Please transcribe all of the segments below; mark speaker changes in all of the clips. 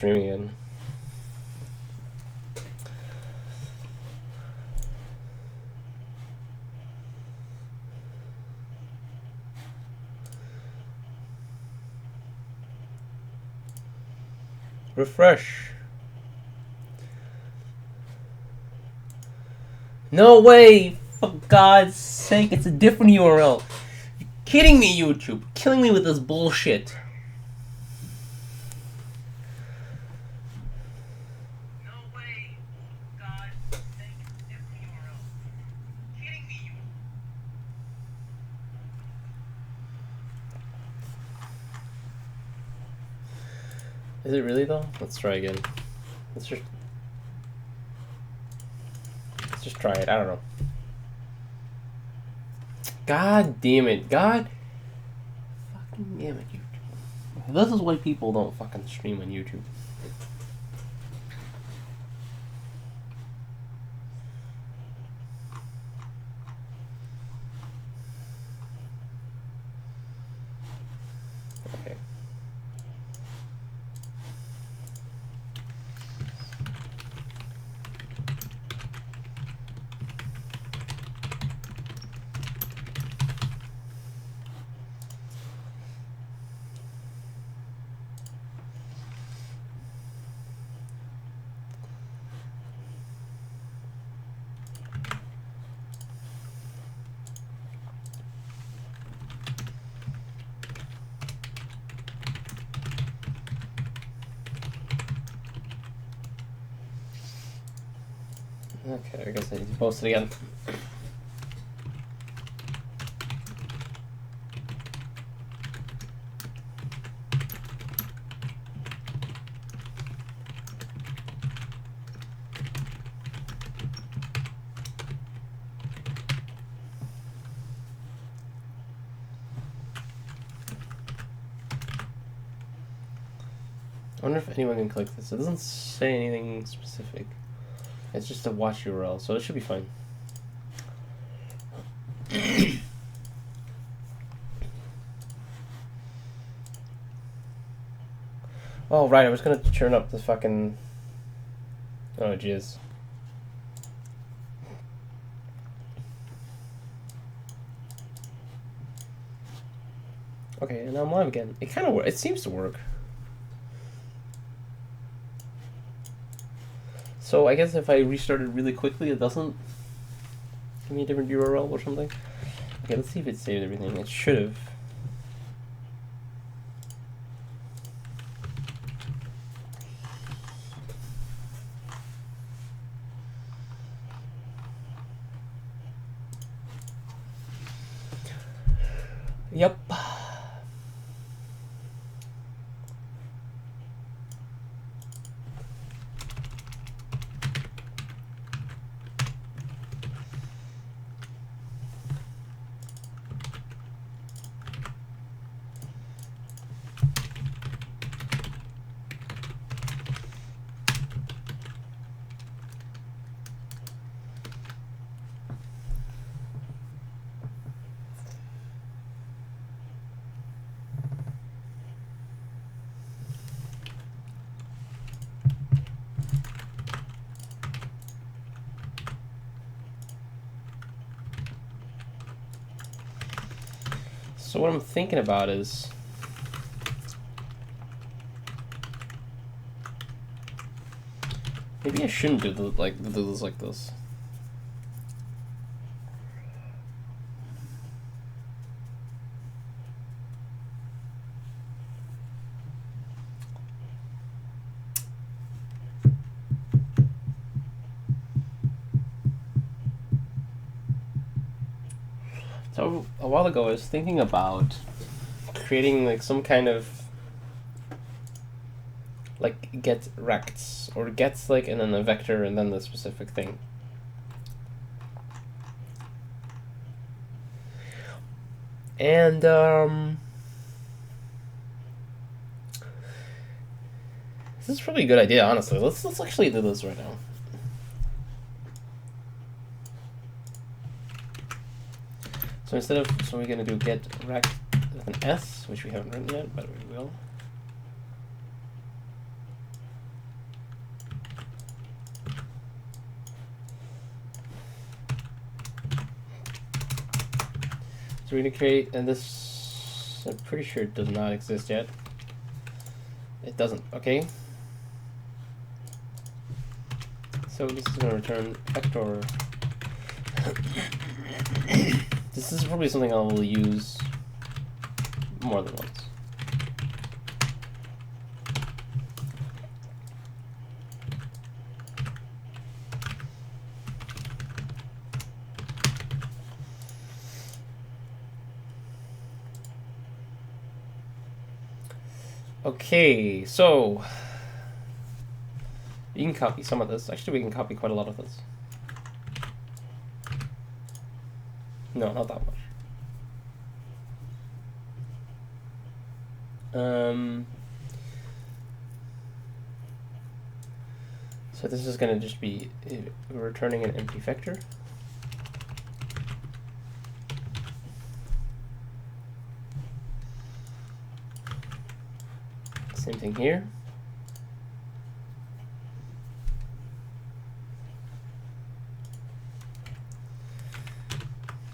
Speaker 1: Streaming in. Refresh. No way! For God's sake, it's a different URL. You're kidding me, YouTube. Killing me with this bullshit.
Speaker 2: No way! For God's sake, it's a different URL. You're kidding me,
Speaker 1: Is it really though? Let's try again. Let's just try it. I don't know. God damn it. God fucking damn it, YouTube. This is why people don't fucking stream on YouTube. Okay. Okay, I guess I need to post it again. I wonder if anyone can click this. It doesn't say anything specific. It's just a watch URL, so it should be fine. Oh, right, I was gonna turn up the fucking... Oh, jeez. Okay, and now I'm live again. It kind of works. It seems to work. So I guess if I restarted really quickly, it doesn't give me a different URL or something. Okay, let's see if it saved everything. It should have. Yep. So what I'm thinking about is maybe I shouldn't do this like this. So a while ago I was thinking about creating like some kind of like get rects or gets like and then a vector and then the specific thing. And this is probably a good idea, honestly. Let's actually do this right now. So instead of, so we're gonna do get rect with an S, which we haven't written yet, but we will. So we're gonna create, and this, I'm pretty sure it does not exist yet. It doesn't, okay. So this is gonna return vector. This is probably something I will use more than once. Okay, so you can copy some of this. Actually, we can copy quite a lot of this. No, not that much. So this is going to just be returning an empty vector. Same thing here.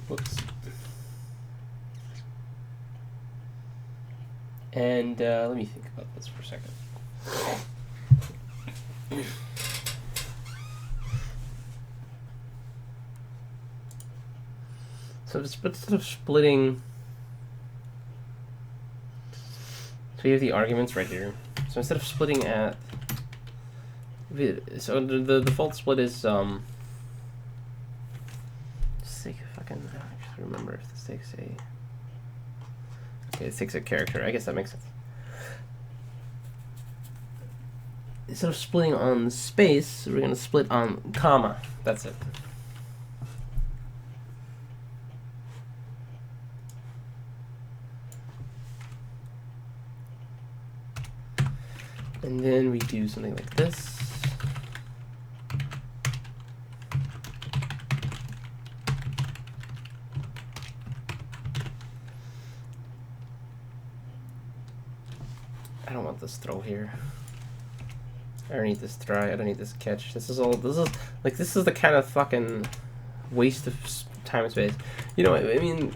Speaker 1: Whoops. And let me think about this for a second. So instead of splitting, so you have the arguments right here. So instead of splitting at, so the default split is just take if I can actually remember if this takes a. Okay, it takes a character. I guess that makes sense. Instead of splitting on space, we're going to split on comma. That's it. And then we do something like this. I don't want this throw here. I don't need this try. I don't need this catch. This is the kind of fucking waste of time and space. You know, I mean,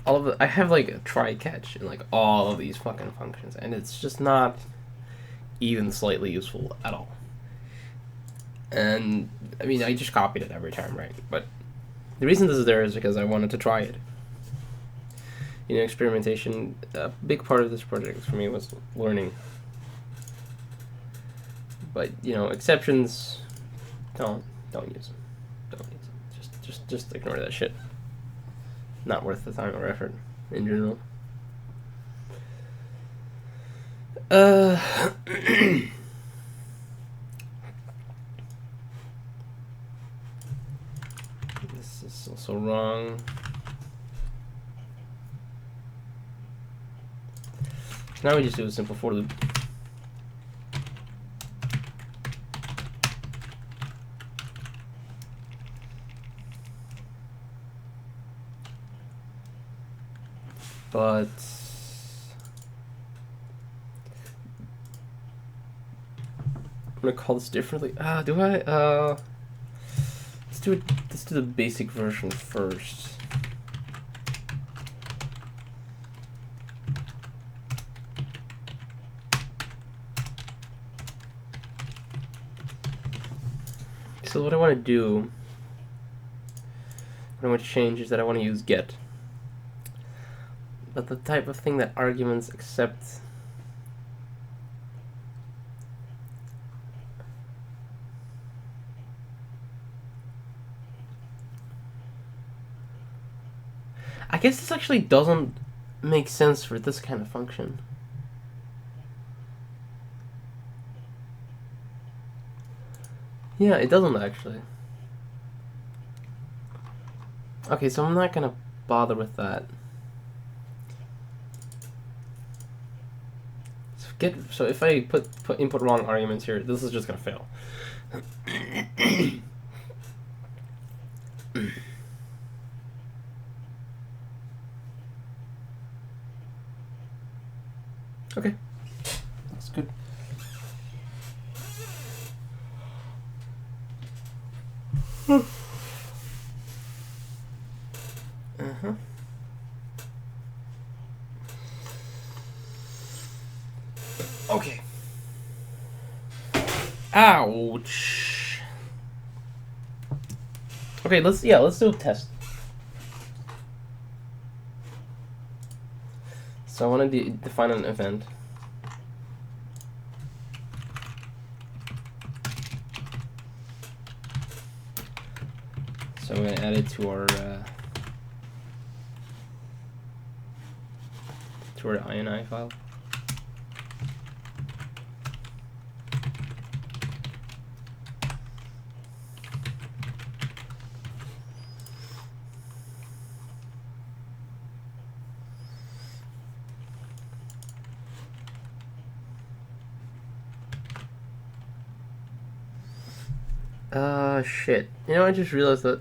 Speaker 1: I have like a try catch in like all of these fucking functions, and it's just not even slightly useful at all. And I mean, I just copied it every time, right? But the reason this is there is because I wanted to try it. You know, experimentation, a big part of this project for me was learning. But, you know, exceptions, don't use them. Don't use them. Just ignore that shit. Not worth the time or effort in general. This is also wrong. So now we just do a simple for loop. But I'm gonna call this differently. Do I? Let's do it. Let's do the basic version first. So what I want to do, what I want to change is that I want to use get. But the type of thing that arguments accept I guess this actually doesn't make sense for this kind of function. Yeah, it doesn't actually. Okay, so I'm not gonna bother with that. So if I put input wrong arguments here, this is just gonna fail. Okay, that's good. Ouch. Okay, let's do a test. So I want to define an event. So I'm going to add it to our INI file. Shit. You know, I just realized that.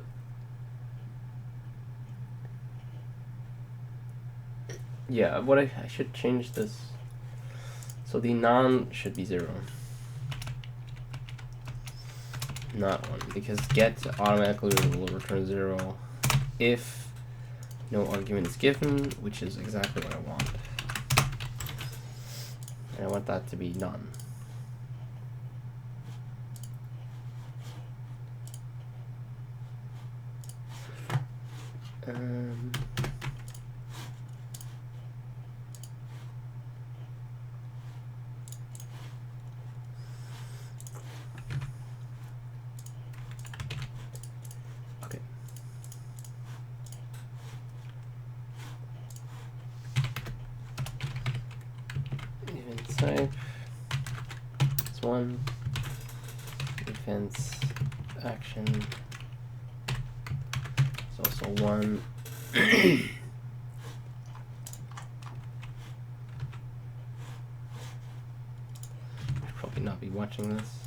Speaker 1: Yeah, what I should change this. So the non should be 0. Not 1. Because get automatically will return 0 if no argument is given, which is exactly what I want. And I want that to be none. Okay. Event type is 1. Events action is also 1. Probably not be watching this.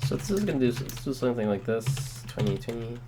Speaker 1: So this is gonna do, let's do something like this. 2020.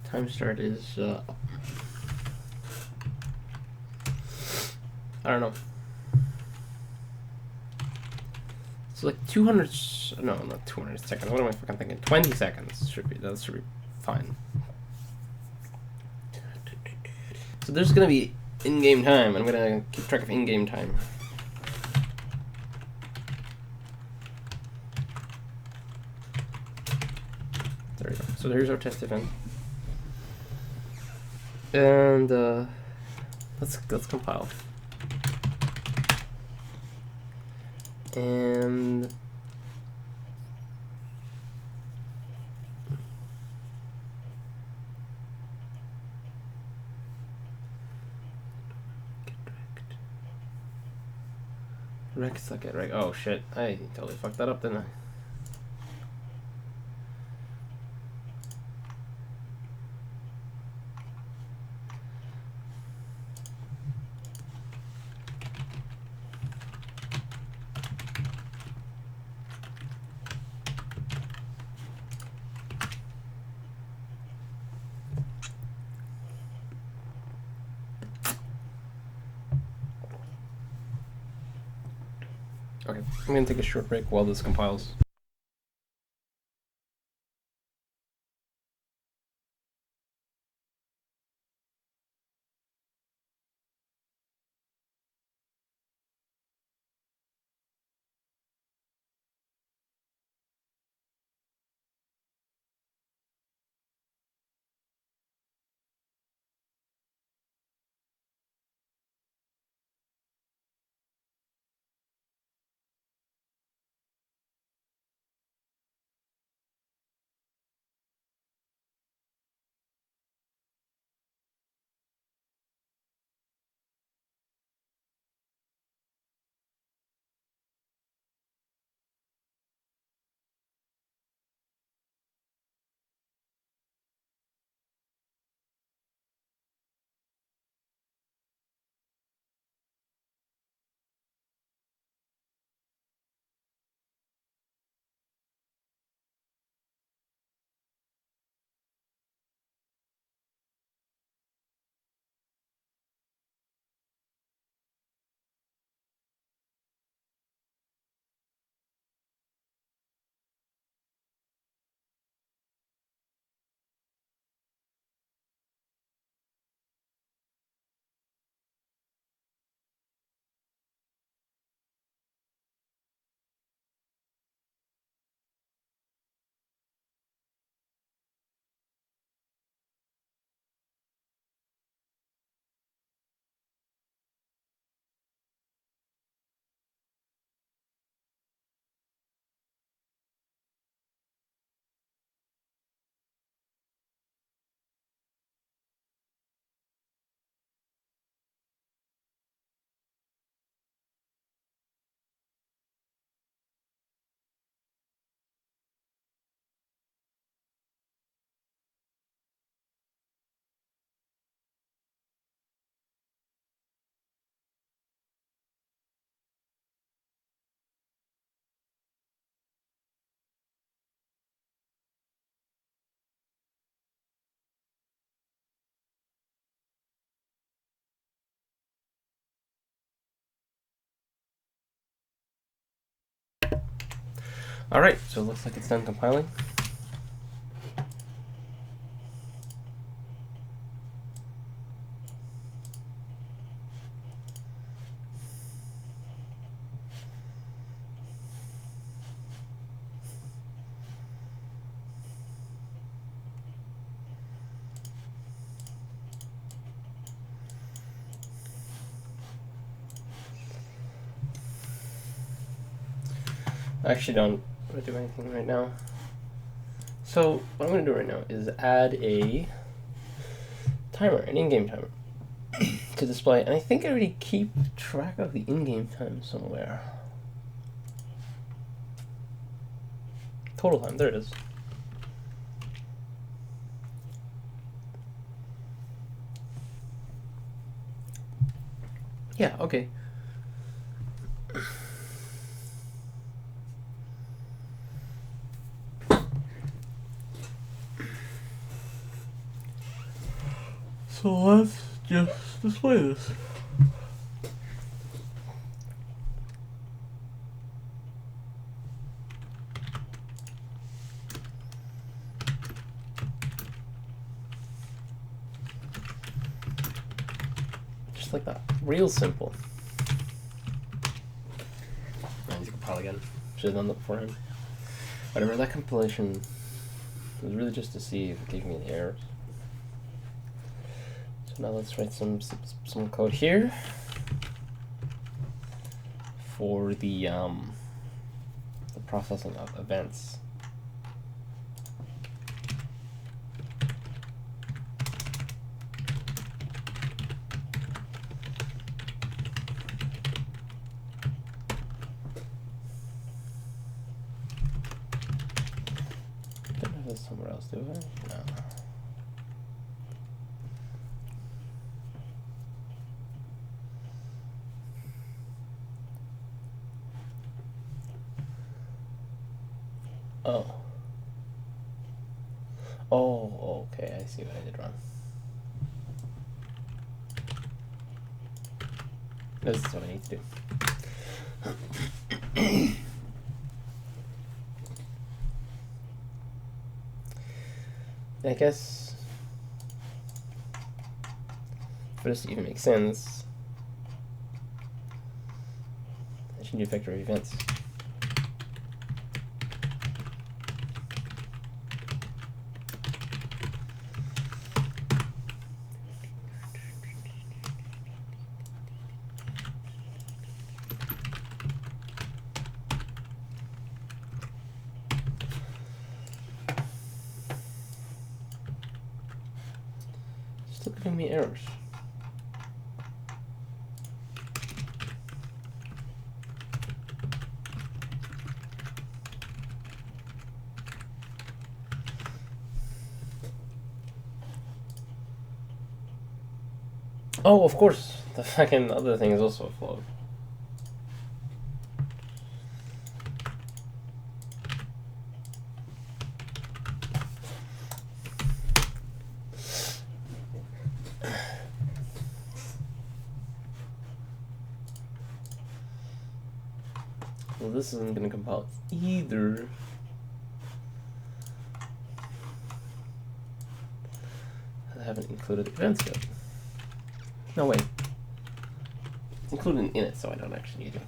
Speaker 1: Time start is I don't know. It's like 200. No, not 200 seconds. What am I fucking thinking? 20 seconds should be. That should be fine. So there's gonna be in-game time. I'm gonna keep track of in-game time. There we go. So here's our test event. And let's compile. And rec socket, right? Oh shit! I totally fucked that up, didn't I? Okay, I'm gonna take a short break while this compiles. Alright, so it looks like it's done compiling. I actually don't want to do anything right now. So what I'm going to do right now is add a timer, an in-game timer, to display. And I think I already keep track of the in-game time somewhere. Total time, there it is. Yeah, okay. So let's just display this. Just like that. Real simple. I need to compile again. Should have done that beforehand. Whatever, that compilation was really just to see if it gave me any errors. So now let's write some code here for the processing of events. I don't have this somewhere else, do I? No. Oh. Oh, okay, I see what I did wrong. This is what I need to do. I guess for this to even make sense, I should do vector events. Still giving me errors. Oh, of course, the fucking other thing is also a float. Well, this isn't going to compile either. I haven't included events yet. No, wait. It's included in it, so I don't actually need it.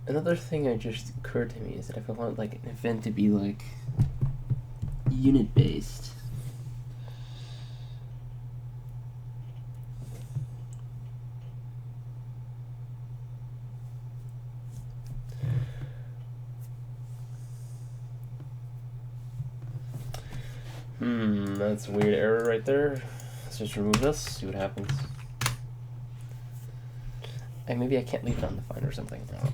Speaker 1: Another thing that just occurred to me is that if I want like an event to be like unit based, that's a weird error right there. Let's just remove this, see what happens. And maybe I can't leave it undefined or something. I don't know.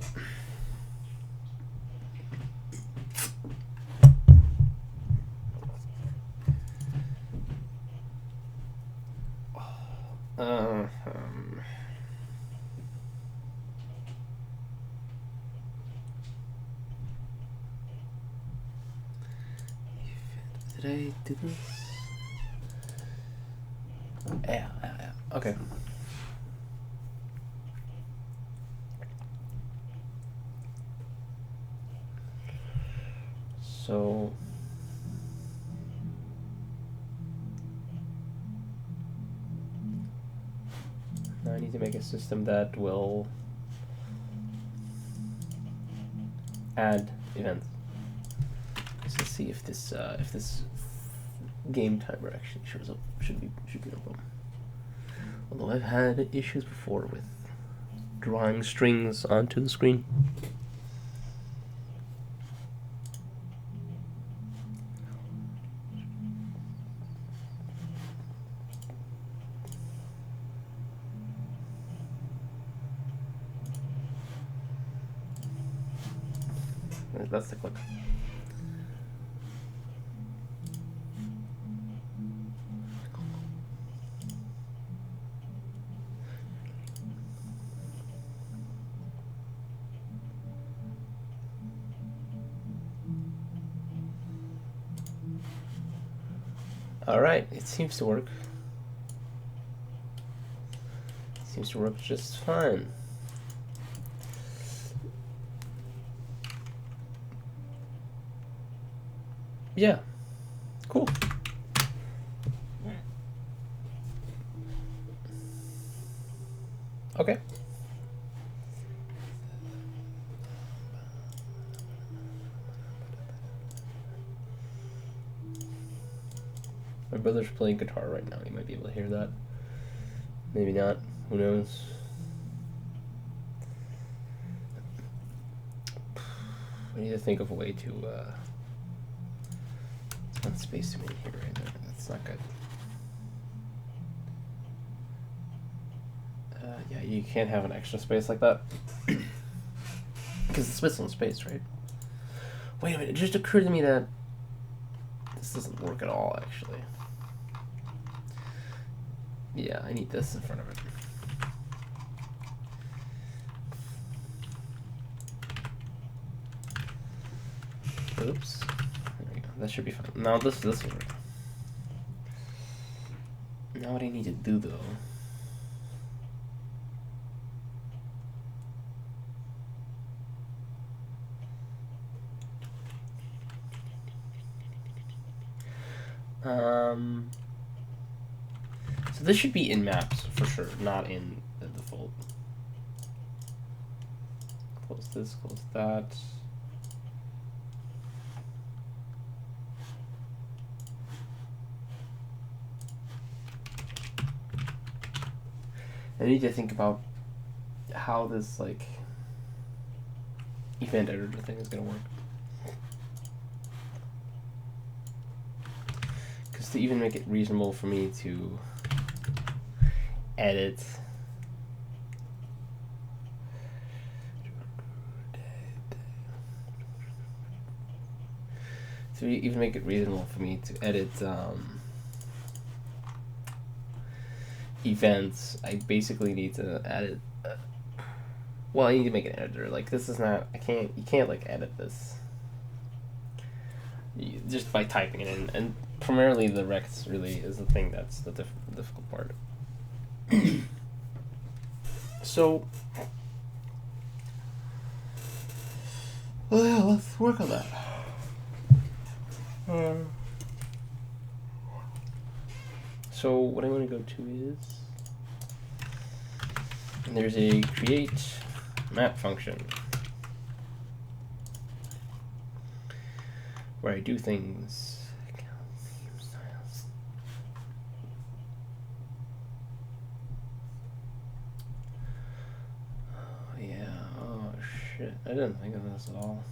Speaker 1: Did I do this? Yeah. Okay. So now I need to make a system that will add events. Let's see if this game timer actually shows up. Should be no problem. Although I've had issues before with drawing strings onto the screen. That's the clip. All right, it seems to work. It seems to work just fine. Yeah, cool. Okay. My brother's playing guitar right now. You might be able to hear that. Maybe not. Who knows? I need to think of a way to not space too many here right there. That's not good. Yeah, you can't have an extra space like that. Because it splits on space, right? Wait a minute, it just occurred to me that this doesn't work at all, actually. Yeah, I need this in front of it. Oops. There we go. That should be fine. Now this will work. Now what I need to do, though... So this should be in maps for sure, not in the default. Close this, close that. I need to think about how this like event editor thing is gonna work. Because to even make it reasonable for me to edit events, I basically need to edit. Well, I need to make an editor. Like this is not. You can't like edit this just by typing it in. And primarily the recs really is the thing that's the difficult part. So, well, yeah, let's work on that. So what I'm going to go to is there's a create map function where I do things. Oh yeah, oh shit, I didn't think of this at all.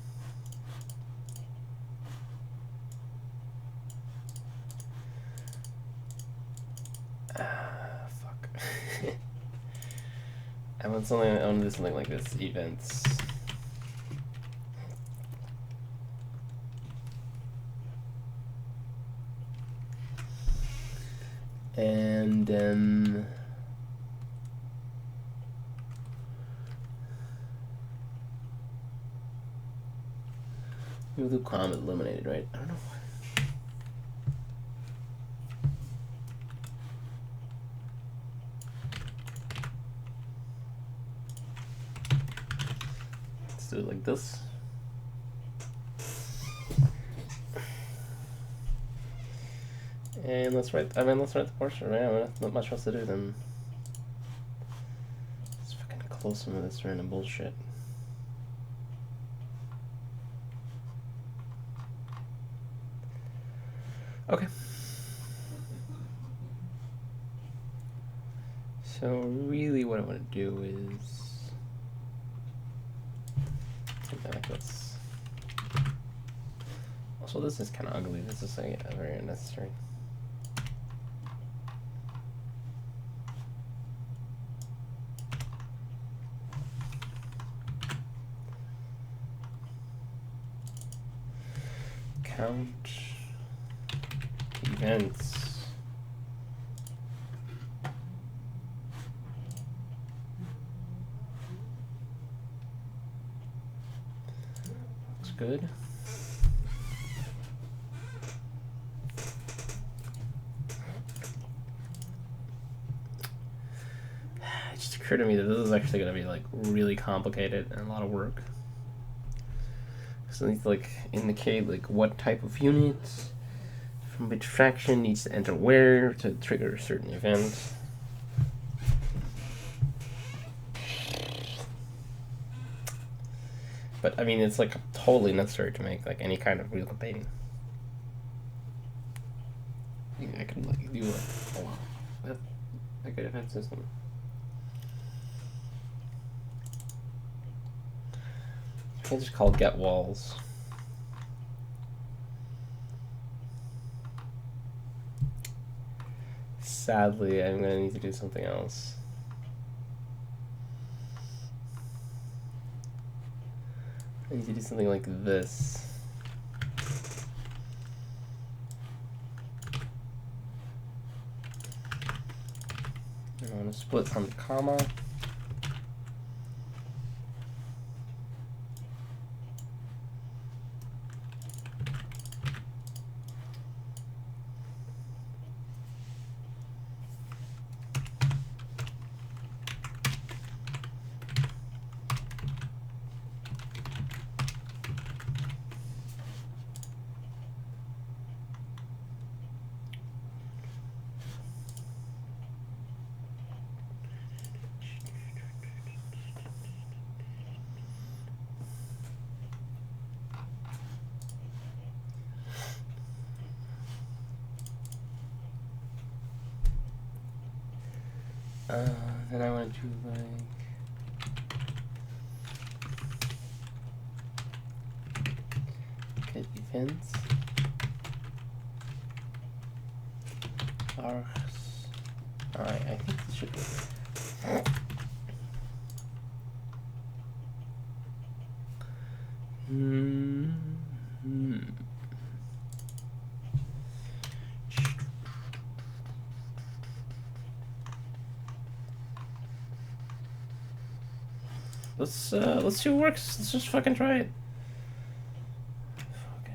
Speaker 1: Fuck. I want to do something like this, events. And then we'll do comment eliminated, right? I don't know why. do it like this. And let's write the portion, right? I mean, not much else to do then. Let's fucking close some of this random bullshit. Okay. So really what I want to do is something like this. Also, this is kind of ugly. This is like very unnecessary. Count events. Looks good. It just occurred to me that this is actually going to be like really complicated and a lot of work. So I need to like indicate like what type of units from which fraction needs to enter where to trigger a certain event. But I mean, it's like totally necessary to make like any kind of real campaign. I could like do like a defense system. I can just call it get walls. Sadly, I'm gonna need to do something else. I need to do something like this. And I want to split on the comma. Then I want to do like get events args. Alright, I think this should be Let's see what works. Let's just fucking try it. Okay.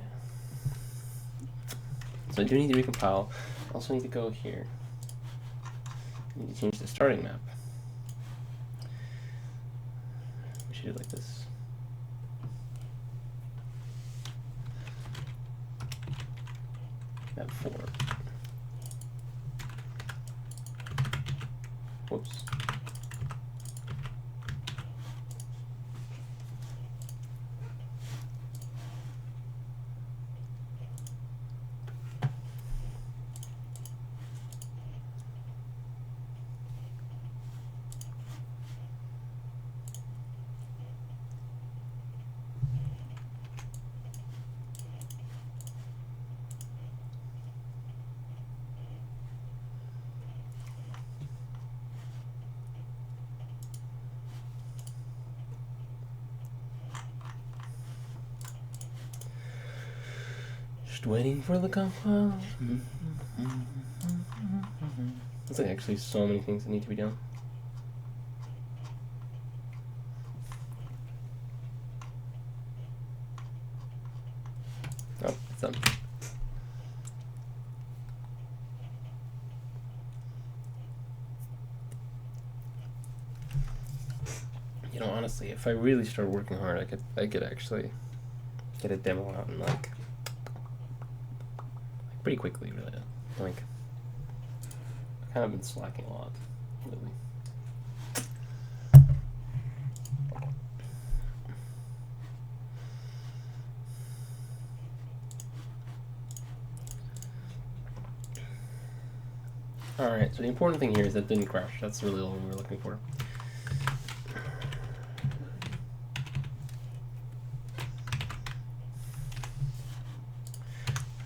Speaker 1: So I do need to recompile. Also need to go here. I need to change the starting map. We should do it like this. Map 4. Whoops. Just waiting for the compile. There's like actually so many things that need to be done. Oh, it's done. You know, honestly, if I really start working hard, I could actually get a demo out in like pretty quickly, really. Like, I've kind of been slacking a lot, really. Alright, so the important thing here is that it didn't crash. That's really all we were looking for.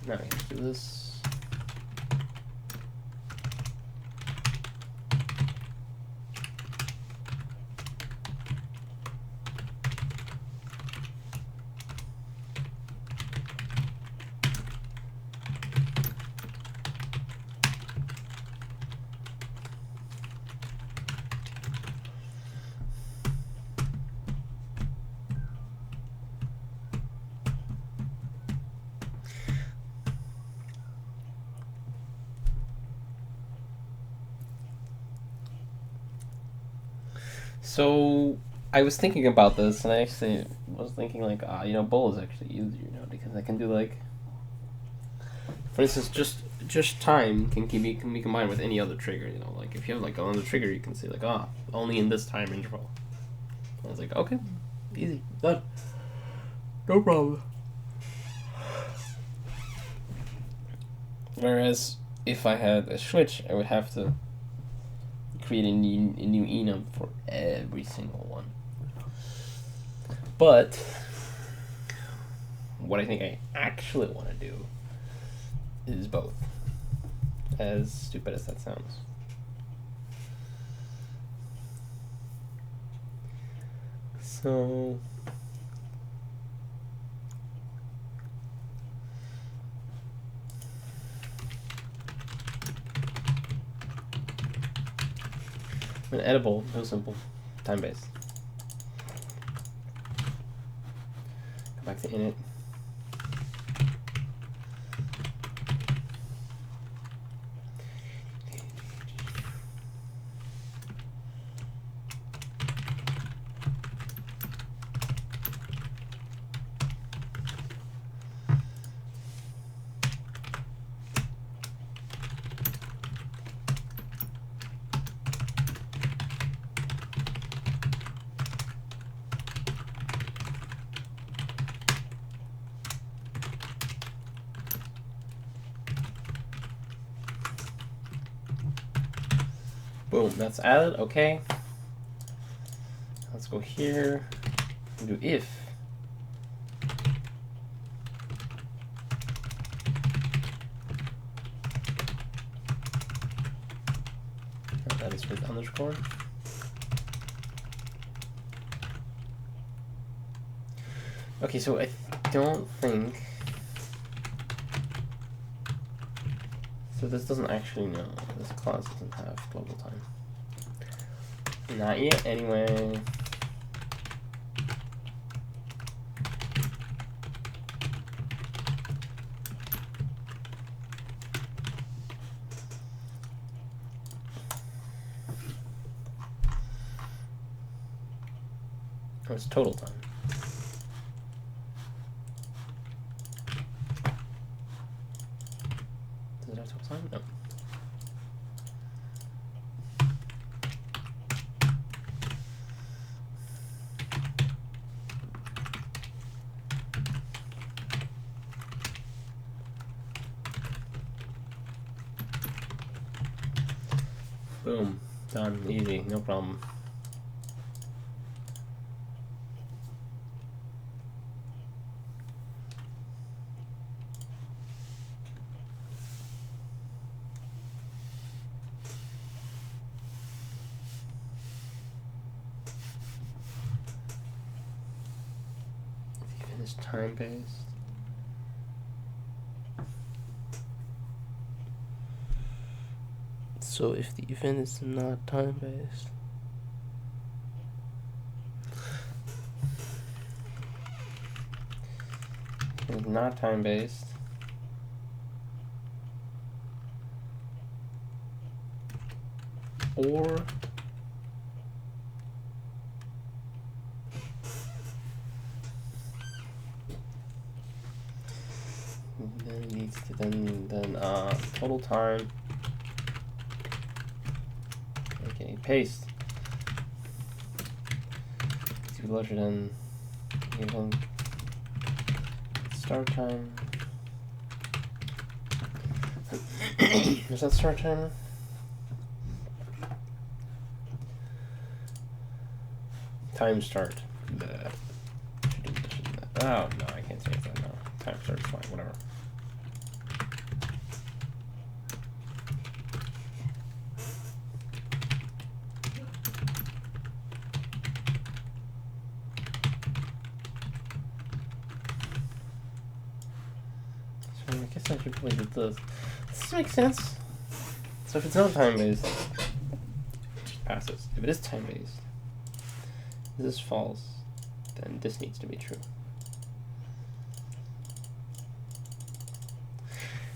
Speaker 1: Now we have to do this. So I was thinking about this, and I actually was thinking like, bowl is actually easier now because I can do like, for instance, just time can be combined with any other trigger. You know, like if you have like another trigger, you can say like, only in this time interval. And I was like, okay, easy, done, no problem. Whereas if I had a switch, I would have to create a new enum for every single one. But what I think I actually want to do is both. As stupid as that sounds. So an edible, no simple, time-based. Go back to init. Boom, that's added, okay. Let's go here and do if. That is with underscore. Okay, so I don't think, so this doesn't actually know, this class doesn't have global time. Not yet, anyway. Oh, it's total time. Does it have total time? No. Boom. Done. Easy. No problem. If it's time-based. So if the event is not time-based, it's not time-based, or then it needs to then total time. Okay, paste. To larger than even start time. Is that start time? Time start. Bleh. Oh no, I can't say that now. Time start's fine, whatever. So I guess I should probably do this. Does this make sense? So if it's not time-based, just pass this. If it is time-based, if this is false, then this needs to be true.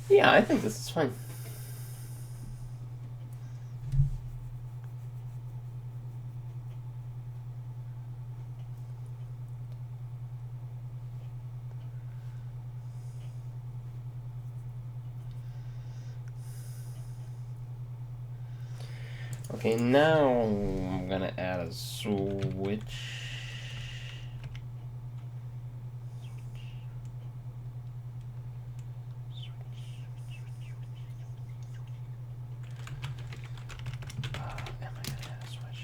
Speaker 1: Yeah, I think this is fine. Okay, now I'm gonna add a switch. Am I gonna add a switch? I think I'm gonna add a switch.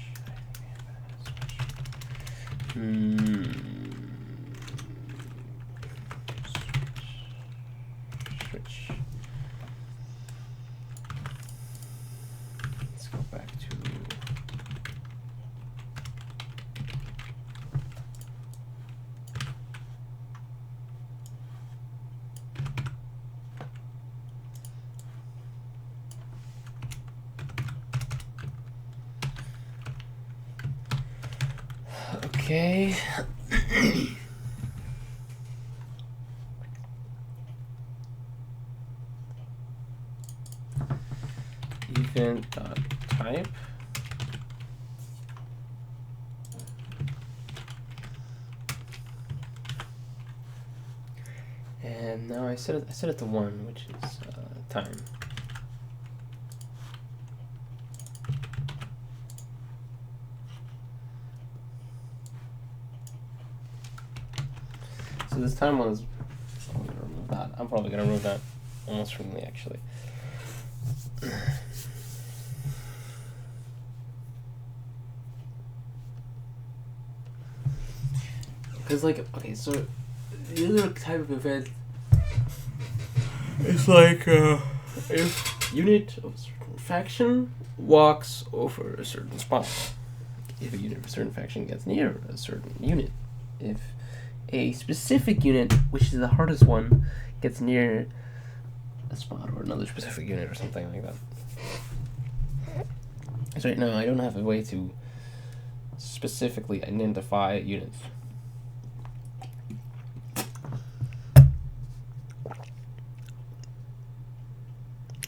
Speaker 1: Switch. Let's go back to okay. Event.type. And now I set it to 1, which is time. So this time one is, I'm gonna remove that. I'm probably gonna remove that almost certainly, actually. Because like, okay, so the other type of event is like if unit of a certain faction walks over a certain spot. If a unit of a certain faction gets near a certain unit. If a specific unit, which is the hardest one, gets near a spot or another specific unit or something like that. So right now I don't have a way to specifically identify units.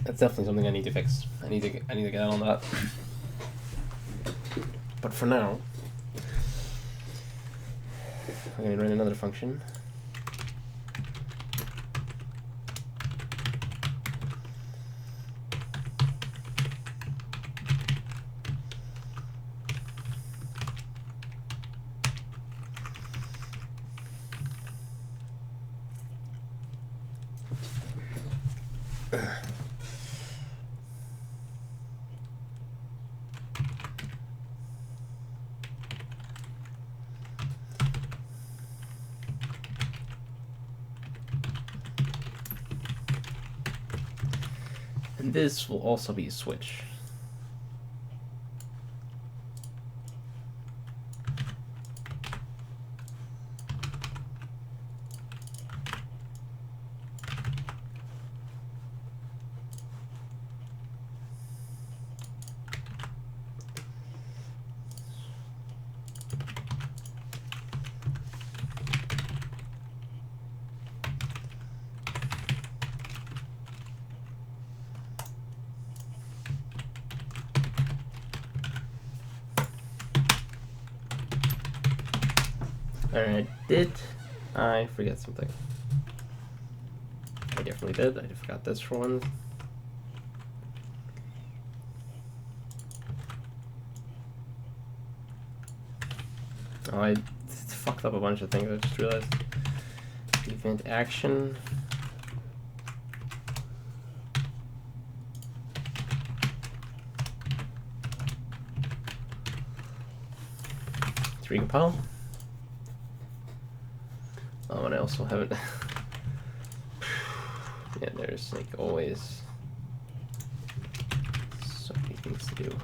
Speaker 1: That's definitely something I need to fix. I need to get on that. But for now, I'm going to run another function. And this will also be a switch. Alright, did I forget something? I definitely did. I forgot this for one. Oh, I fucked up a bunch of things. I just realized. Event action. Recompile. Oh, and I also haven't. Yeah, there's like always so many things to do.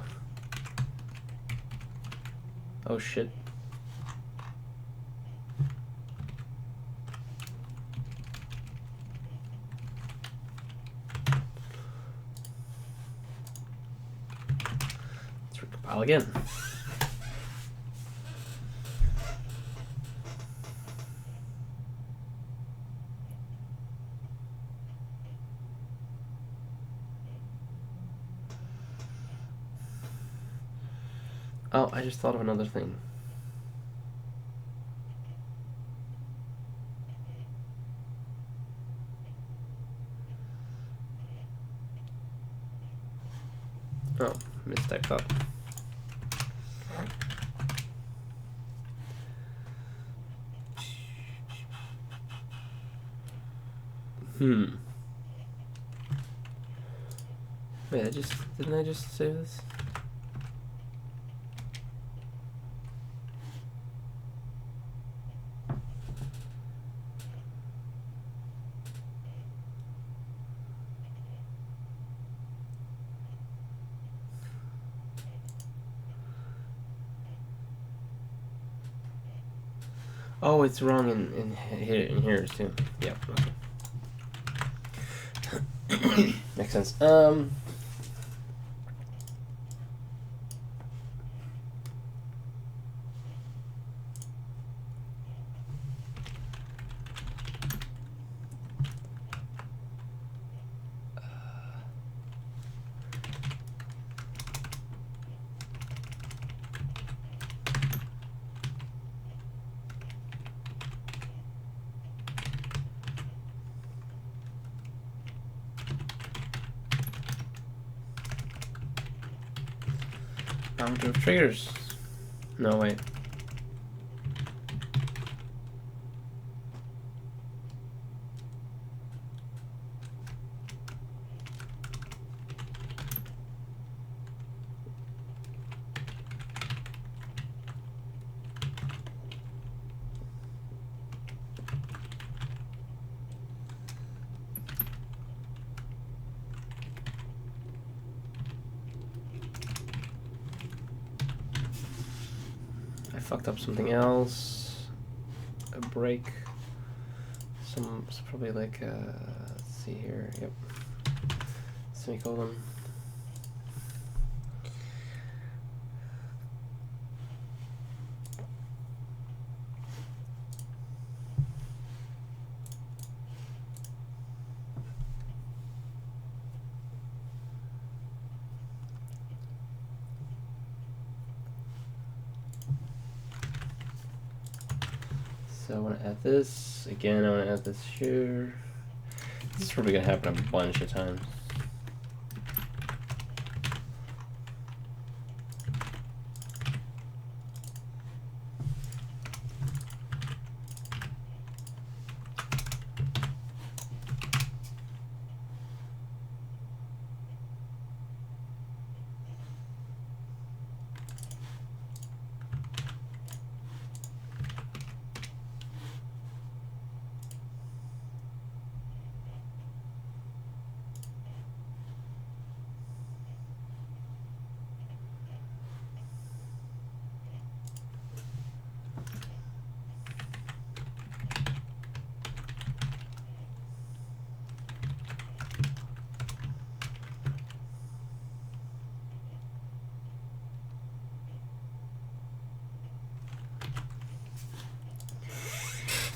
Speaker 1: Oh shit. Let's recompile again. Oh, I just thought of another thing. Oh, mistyped up. Wait, didn't I just save this? Oh, it's wrong in here too. Yep. Okay. Makes sense. Boundary of triggers. No, wait. I fucked up something else. A break. It's probably like let's see here. Yep. Semicolon. So I want to add this. Again, I want to add this here. This is probably going to happen a bunch of times.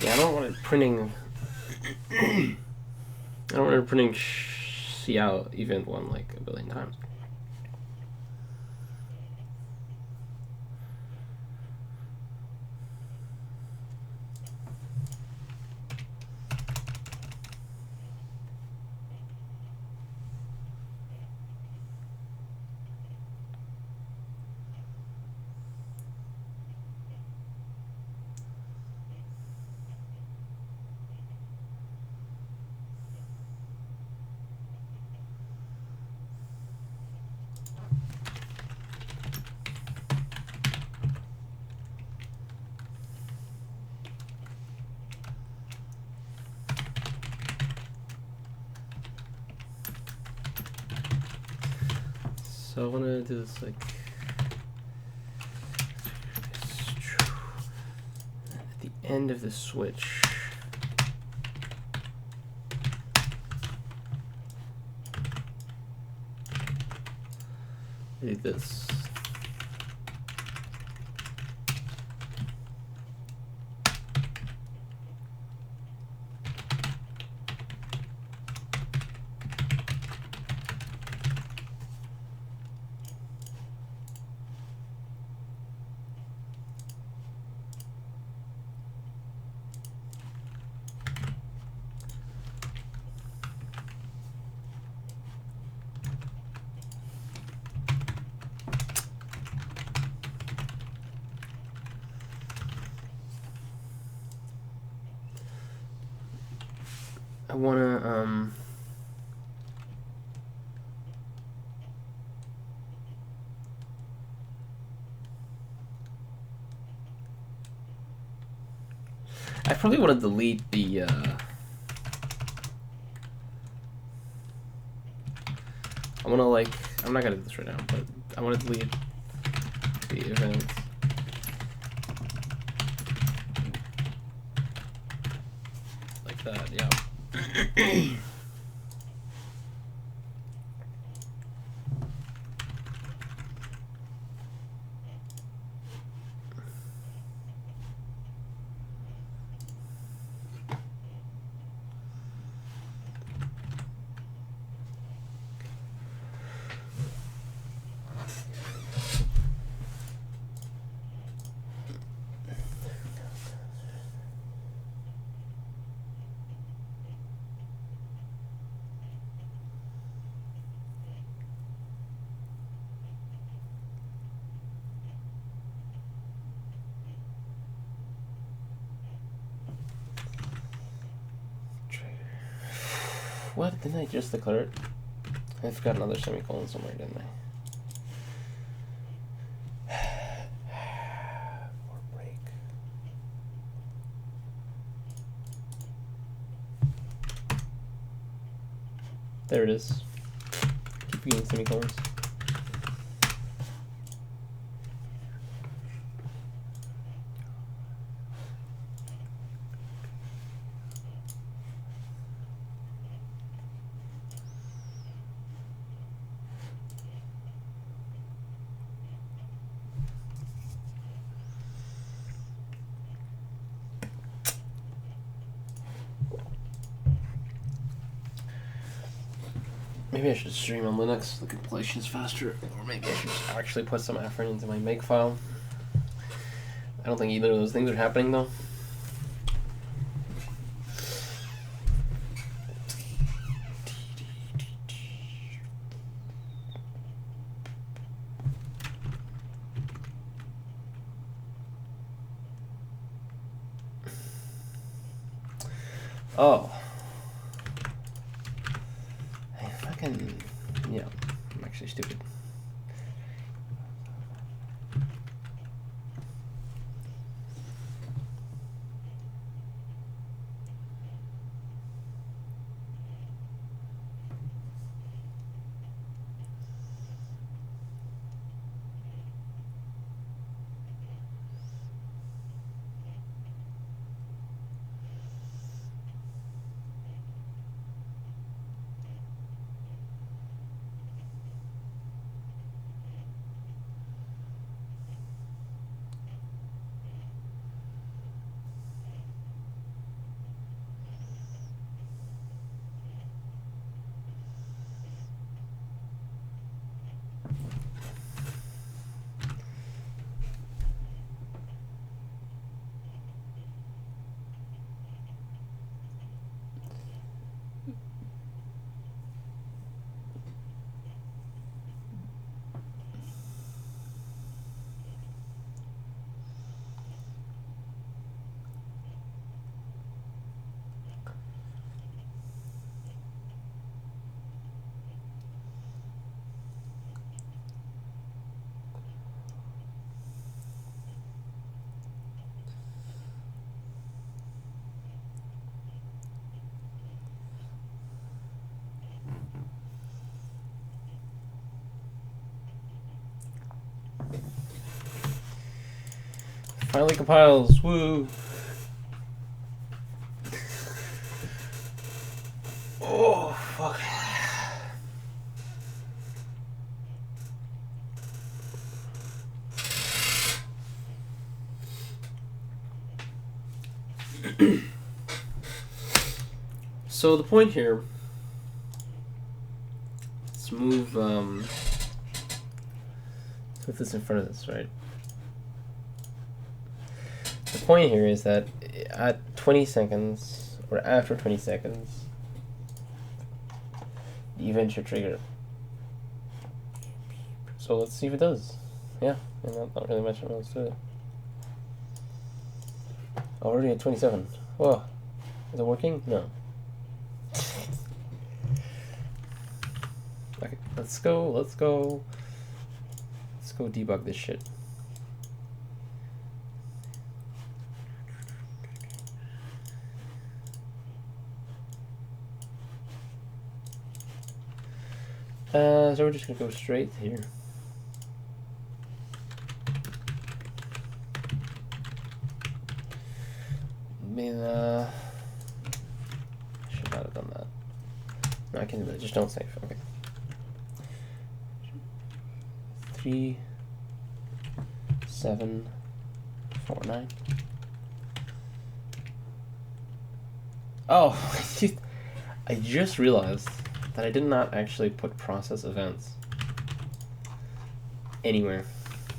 Speaker 1: Yeah, I don't want it printing. I don't want it printing see out event one like a billion times. So I want to do this like at the end of the switch. Do this. I wanna I probably want to delete the I want to like, I'm not gonna do this right now, but I want to delete the event. Like that, yeah. What? Didn't I just declare it? I forgot another semicolon somewhere, didn't I? Or break. There it is. Keep getting semicolons. Maybe I should stream on Linux. The compilation is faster. Or maybe I should just actually put some effort into my make file. I don't think either of those things are happening though. Oh. Yeah, I'm actually stupid. Finally compiles. Woo! Oh, fuck. So the point here, let's move put this in front of this, right? The point here is that at 20 seconds, or after 20 seconds, the event should trigger. So let's see if it does. Yeah, and not really much else to it. Already at 27. Whoa. Is it working? No. Okay, let's go debug this shit. So we're just gonna go straight here. I mean, I should not have done that. No, I can do that. Just don't save. Okay. 3, 7, 4, 9. Oh, I just realized that I did not actually put process events anywhere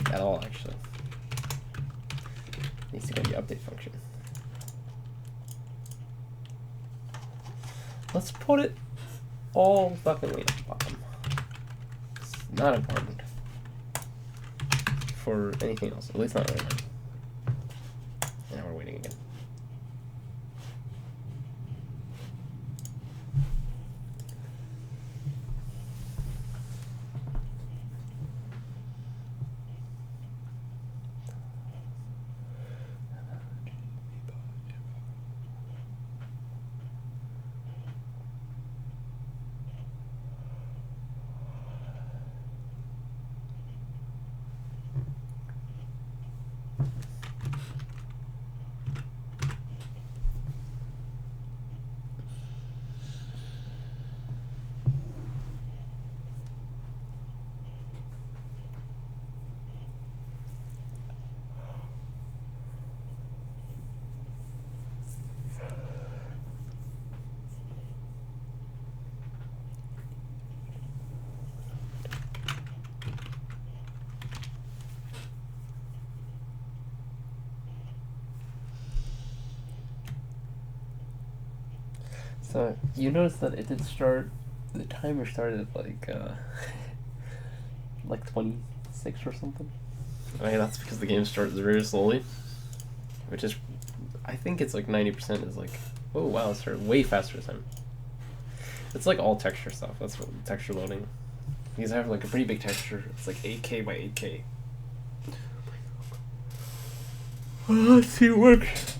Speaker 1: at all, actually. Needs to go to the update function. Let's put it all fucking way at the bottom. It's not important for anything else, at least not right now. Now we're waiting again. So you notice that it did start. The timer started at like 26 or something. I mean, that's because the game starts very slowly, which is, I think it's like 90% is like, oh wow, it started way faster this time. It's like all texture stuff. That's what texture loading. These have like a pretty big texture. It's like 8K by 8K. Let's see it works.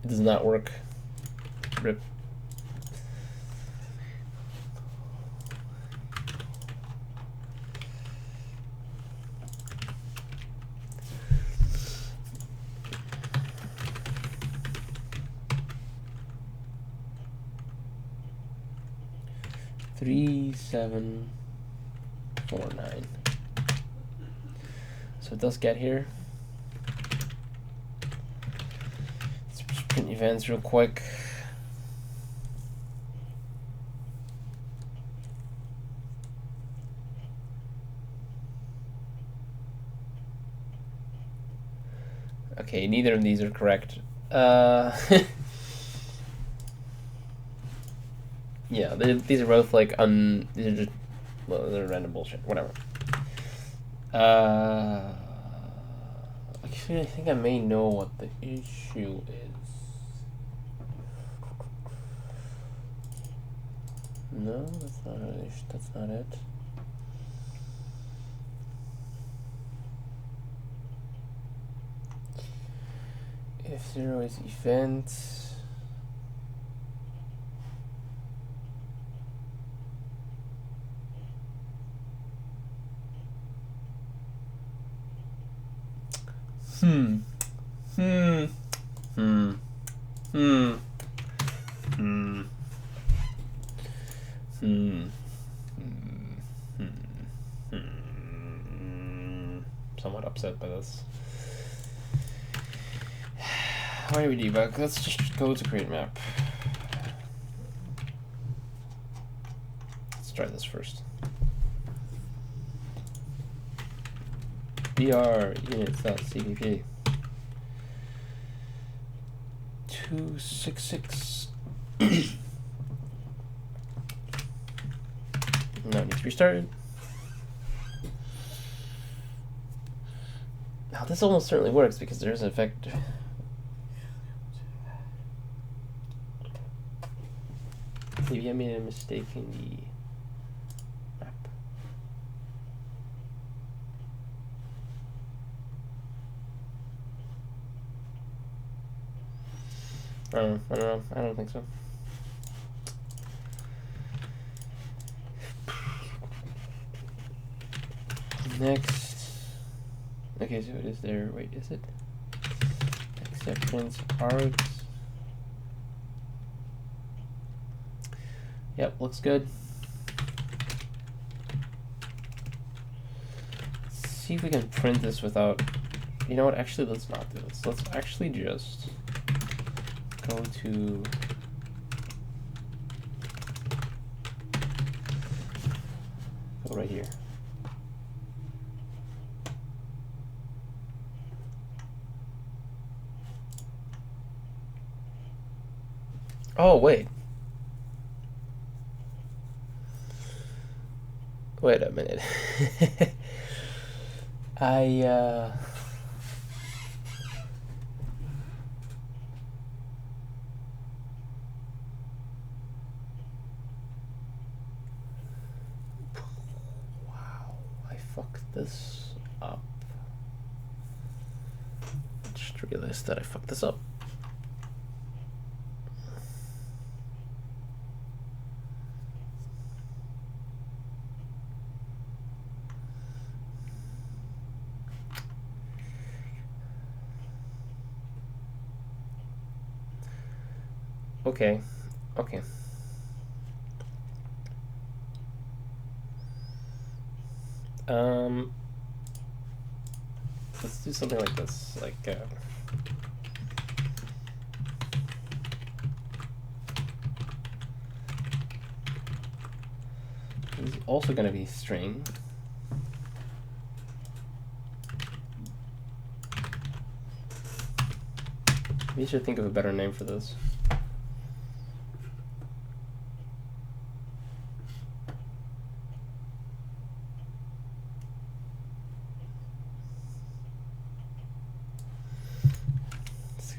Speaker 1: It does not work. Rip. Three, 7, 4, 9. So it does get here. Let's just print events real quick. Okay, neither of these are correct. Yeah, these are both like these are just, well, they're random bullshit. Whatever. Actually, I think I may know what the issue is. No, that's not it. That's not it. If 0 is event. Hmm. Hmm. Hmm. Hmm. Hmm. Hmm. Somewhat upset by this. Why do we debug? Let's just go to create map. Let's try this first. br units.cpp 266. Now it needs to be restarted. Now this almost certainly works because there's an effect. Maybe I made a mistake in the map. I don't know. I don't think so. Next. Okay, so it is there. Wait, is it? Acceptance args. Yep, looks good. Let's see if we can print this without. You know what? Actually, let's not do this. Let's actually just go to. Go right here. Oh, wait. Wait a minute. Wow, I fucked this up. Just realized that I fucked this up. Okay, okay. Let's do something like this, like, it's also gonna be string. We should think of a better name for this.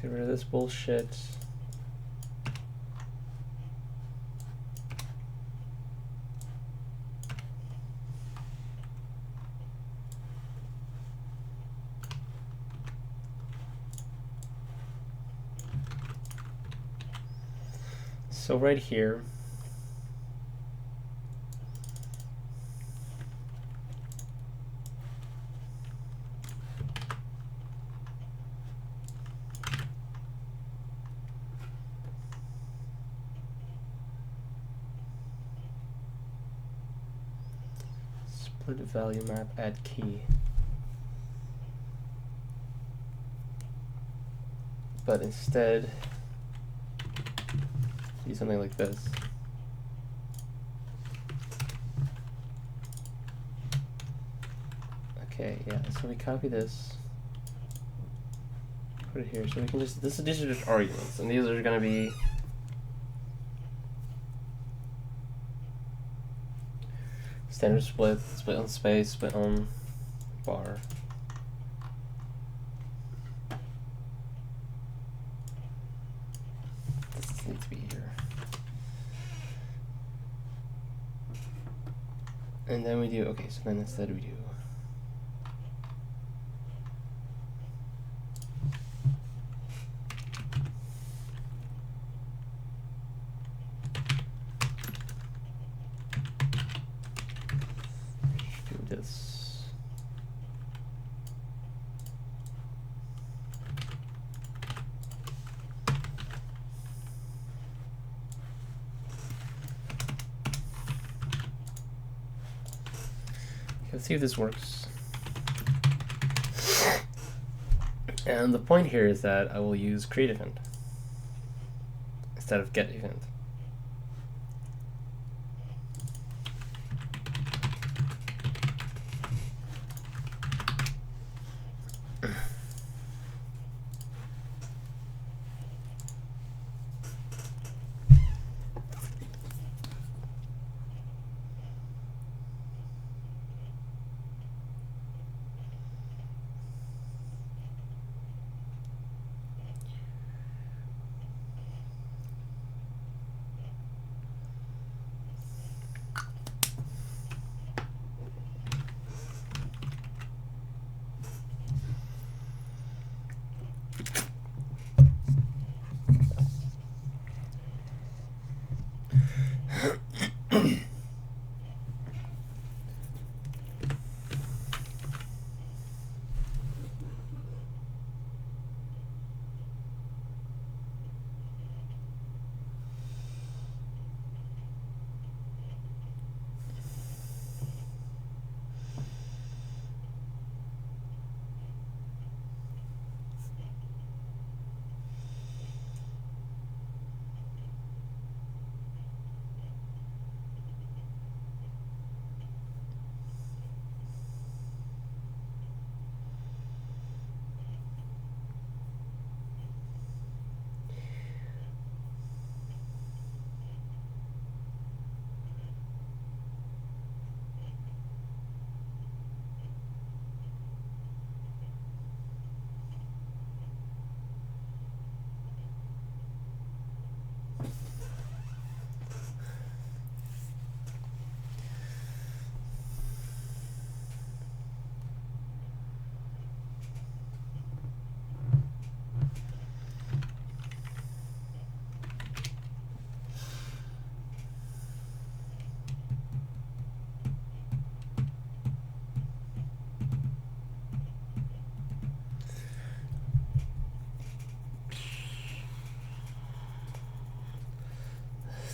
Speaker 1: Get rid of this bullshit. So right here, split value map, add key. But instead, do something like this. Okay, yeah, so we copy this, put it here, so we can just, these are just arguments, and these are gonna be standard split, split on space, split on bar. This needs to be here. And then we do, okay, so then instead we do this. Let's see if this works. And the point here is that I will use create event instead of get event.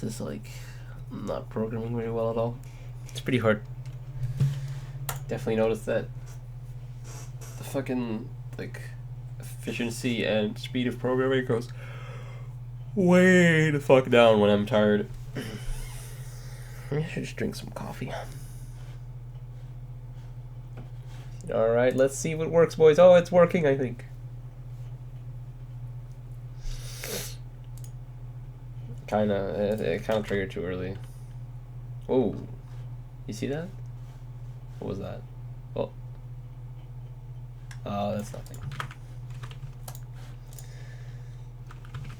Speaker 1: This is like not programming very well at all. It's pretty hard. Definitely noticed that the fucking like efficiency and speed of programming goes way the fuck down when I'm tired. Maybe I should just drink some coffee. Alright, let's see if it works, boys. Oh, it's working, I think. It kind of triggered too early. Oh, you see that? What was that? Oh, that's nothing.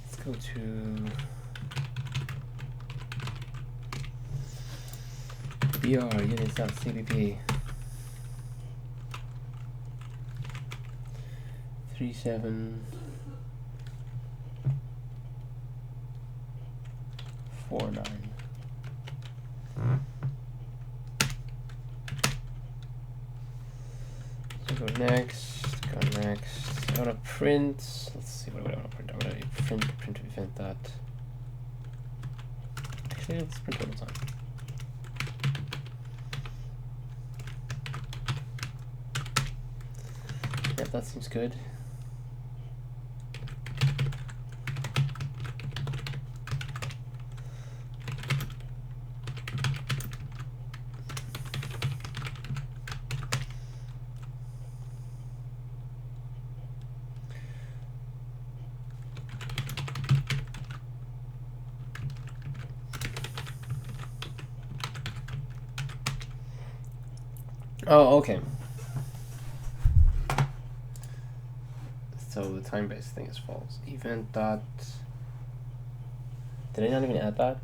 Speaker 1: Let's go to BR units.cpp 3749. So go next, go next. I want to print. Let's see what I want to print. I want to print event that. Actually, let's print one time. Yep, that seems good. Oh, okay. So the time-based thing is false. Event dot. Did I not even add that?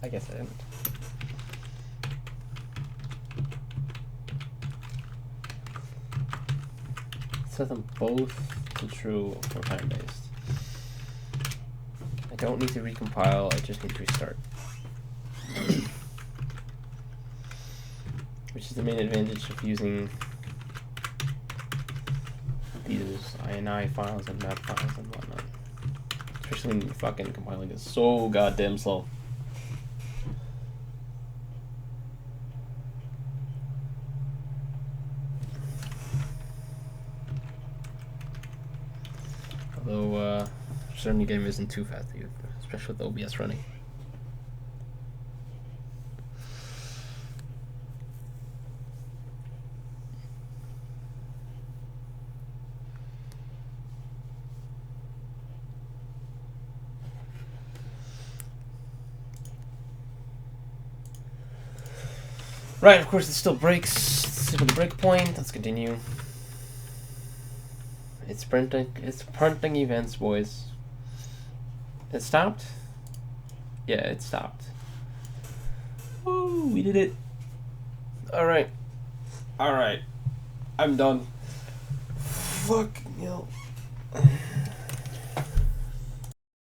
Speaker 1: I guess I didn't. Set them both to true for time-based. I don't need to recompile. I just need to restart. Which is the main advantage of using these INI files and map files and whatnot. Especially when fucking compiling is so goddamn slow. Certainly game isn't too fast, especially with OBS running. Right, of course it still breaks. Let's see for the breakpoint. Let's continue. It's printing events, boys. It stopped? Yeah, it stopped. Woo, we did it. Alright. Alright. I'm done. Fuck, you know.